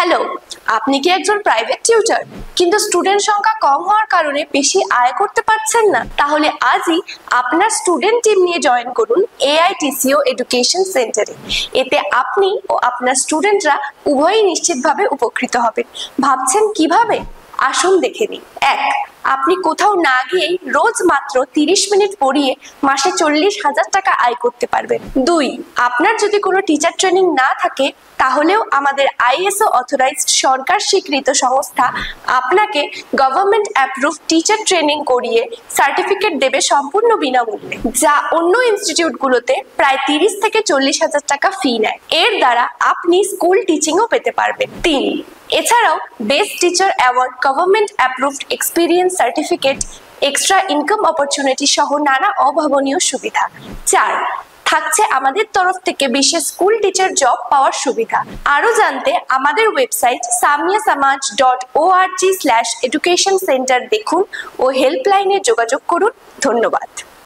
Hello, আপনি কি একজন প্রাইভেট টিউটর কিন্তু স্টুডেন্ট সংখ্যা কম হওয়ার কারণে বেশি আয় করতে পারছেন না? তাহলে আজই আপনার স্টুডেন্ট টিম নিয়ে জয়েন করুন AITCO এডুকেশন সেন্টারে। এতে আপনি ও আপনার স্টুডেন্টরা উভয়ই নিশ্চিতভাবে উপকৃত হবেন। ভাবছেন কিভাবে? আসুন দেখে নিন। 1. আপনি কোথাও না গিয়েই রোজ মাত্র 30 মিনিট পড়িয়ে মাসে 40,000 টাকা আয় করতে পারবেন। 2. আপনার যদি কোনো টিচার ট্রেনিং না থাকে তাহলেও আমাদের ISO অথরাইজড সরকার স্বীকৃত সংস্থা আপনাকে গভর্নমেন্ট অ্যাপ্রুভ টিচার ট্রেনিং করিয়ে সার্টিফিকেট দেবে সম্পূর্ণ বিনামূল্যে, যা অন্য ইনস্টিটিউটগুলোতে প্রায় 30 থেকে 40,000 টাকা ফি নেয়। এর দ্বারা আপনি স্কুল টিচিংও পেতে পারবেন। 3. এছাড়াও best teacher award, government approved experience certificate, extra income opportunity সহ নানা অভাবনীয় সুবিধা। 4. থাকছে আমাদের তরফ থেকে বিশেষ স্কুল টিচার জব পাওয়ার সুবিধা। আরো জানতে আমাদের ওয়েবসাইট samyasamaj.org/education center দেখুন ও হেল্পলাইনে যোগাযোগ করুন। ধন্যবাদ।